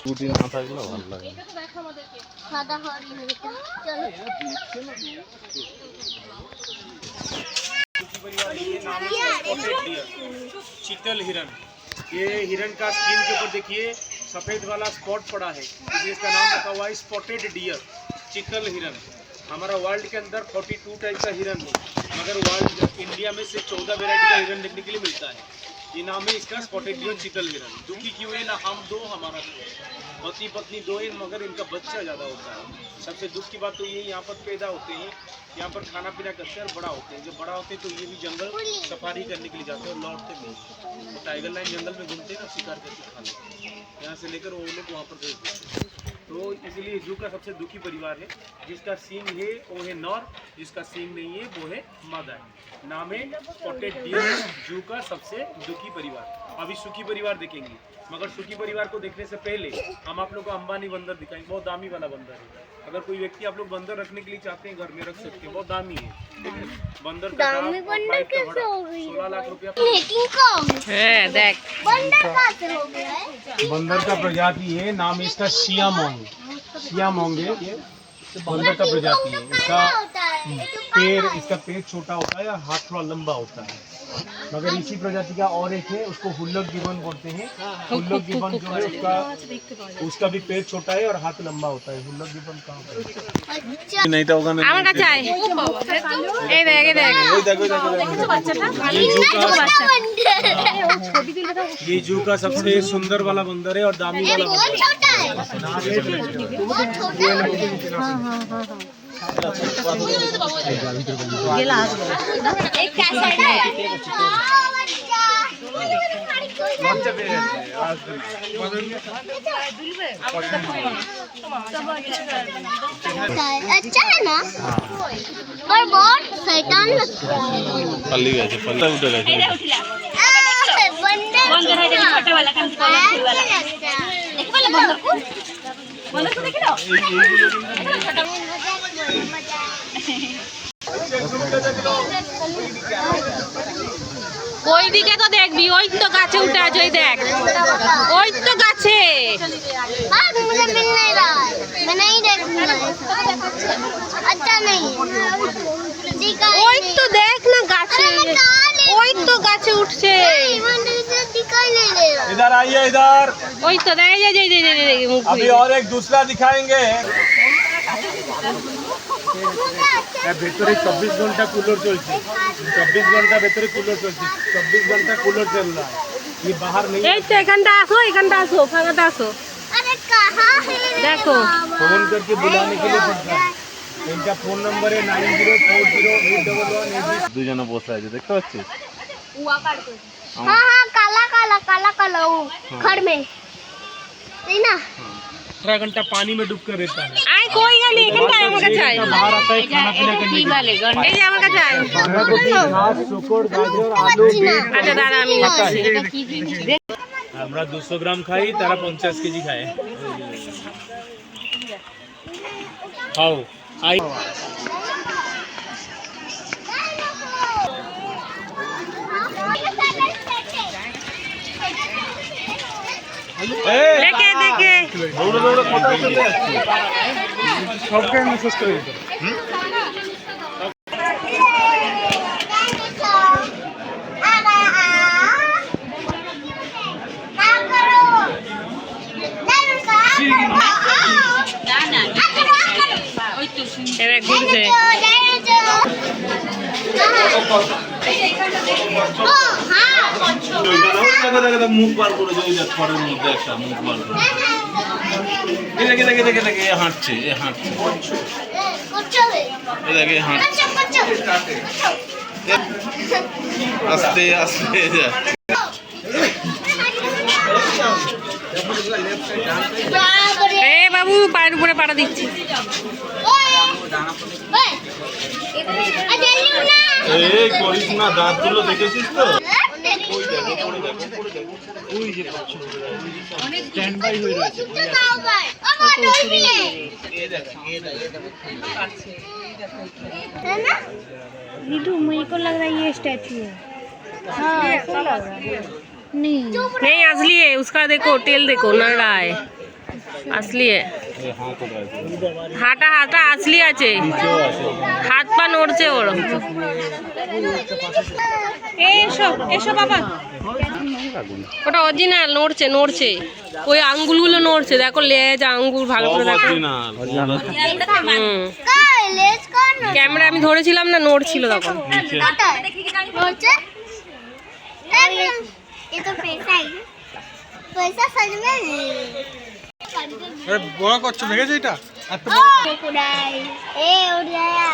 ছুটি না থাকলেও ভালো লাগে। चीतल हिरन, ये हिरन का स्किन के ऊपर देखिए सफेद वाला स्पॉट पड़ा है, इसलिए इसका नाम रखा हुआ है स्पॉटेड डियर चीतल हिरन। हमारा वर्ल्ड के अंदर 42 टाइप का हिरन है, मगर वर्ल्ड इंडिया में से 14 वैरायटी का हिरन देखने के लिए मिलता है। ये नाम है इसका स्पॉटेड डियर चीतल हिरन। दुखी क्यों है ना, हम दो हमारा दो, पति पत्नी दो हैं मगर इनका बच्चा ज़्यादा होता है। सबसे दुख की बात तो ये यहाँ पर पैदा होते हैं, यहाँ पर खाना पीना करते हैं और बड़ा होते हैं। जब बड़ा होते हैं तो ये भी जंगल सफारी करने के लिए जाते हैं और लौटते नहीं। तो टाइगर लाइन जंगल में घूमते हैं ना, शिकार करके खाने, यहाँ से लेकर वो लोग वहाँ पर भेज देते हैं। तो इसलिए जू का सबसे दुखी परिवार है, जिसका सींग है वो है नर, जिसका सींग नहीं है वो है मादा। नाम है स्पॉटेड डियर जू का सबसे दुखी परिवार। अभी सुखी परिवार देखेंगे, मगर सुखी परिवार को देखने से पहले हम आप लोग को अंबानी बंदर दिखाएंगे। बहुत दामी वाला बंदर है। अगर कोई व्यक्ति आप लोग बंदर रखने के लिए चाहते हैं, घर में रख सकते हैं, बहुत दामी है। बंदर का 16 लाख रुपया। बंदर का प्रजाति है, नाम इसका सियामोंग। सियामोंग है ये बंदर का प्रजाति है। इसका पैर छोटा होता है और हाथ थोड़ा लंबा होता है। मगर इसी प्रजाति का और एक है, उसको हुल्लक गिबन बोलते हैं। हुल्लक गिबन जो है उसका भी पैर छोटा है और हाथ लंबा होता है। हुल्लक गिबन कहाँ पर नहीं था होगा। ये जू का सबसे सुंदर वाला बंदर है और दामी वाला बंदर अच्छा है ना, और बहुत शैतान लगता है। पल्ली गए थे, पल्ला उठे गए थे। बंदर है छोटा वाला, कान वाला, देखो वाला बंदर को, बंदर को देखो। ওই দিকে তো দেখবি, ওই তো গাছে উঠে আছে, ওই দেখ, ওই তো গাছে। मुझे मिल नहीं रहा है, मैं नहीं देखूंगा। अच्छा नहीं, ওই তো দেখ না গাছে, ওই তো গাছে উঠছে। दिखाई नहीं दे रहा। इधर आइए, इधर। ওই তো দেখ, अभी और एक दूसरा दिखाएंगे। ভেতরে 24 ঘন্টা কুলার চলছে, 24 ঘন্টা ভেতরে কুলার চলছে, 24 ঘন্টা কুলার चल रहा है। ये बाहर नहीं। এই তো এখানটা আসো, এখানটা আসো, ফাঁকাটা আসো। अरे कहाँ है? देखो फोन करके बुलाने के लिए पड़ता है। इनका फोन नंबर है 9040811188। দুজনে বসে আছে, দেখতে পাচ্ছিস? हाँ हाँ, काला काला काला काला वो घर में, सही ना? 18 घंटा पानी में डूब कर रहता है। আই কই গেলি, এখানটা আমার কাছে আয়। बाहर आता है खाना पीना करने के लिए। এই যে আমার কাছে আয়। घास, शुकुर, गाजर, आलू, बीट। আচ্ছা দাঁড়া, আমি নিচ্ছি। আমরা 200 গ্রাম খাই, তারা 50 কেজি খায়। খাও আই। দেখে দেখে দৌড়ে দৌড়ে কোথায় চলে যাচ্ছে? সবকে মেসেজ করে দিতে। এবার ঘুরছে। মুখ বার করে খড়ের মধ্যে একটা মুখ বার করে দেখে দেখে দেখে দেখে এ হাঁটছে, এ হাঁটছে, এ দেখে হাঁটছে, আস্তে আস্তে যা। এ বাবু, পায়ের উপরে পাড়া দিচ্ছি। এই করিস না, দাঁতগুলো দেখেছিস তো? नीटू, मुझे को लग रहा है ये स्टैचू है। हाँ, ऐसा लग रहा है। नहीं असली है, उसका देखो टेल देखो नड़ रहा है, असली है। এই হাত আছে হাঁটা হাঁটা আসলি আছে, হাত পা নড়ছে ওর। এসো এসো বাবা, ওটা অরিজিনাল, নড়ছে নড়ছে, ওই আঙ্গুলগুলো নড়ছে, দেখো লেজ আঙ্গুল ভালো করে দেখো। হুম, लेस कौन ক্যামেরা আমি ধরেছিলাম না, নড়ছিল তখন। काटा नोचे ये तो पैसा है, पैसा सच में বড় করছো ভেঙেছে এটা? क्रोकोडाइल ए उड़ गया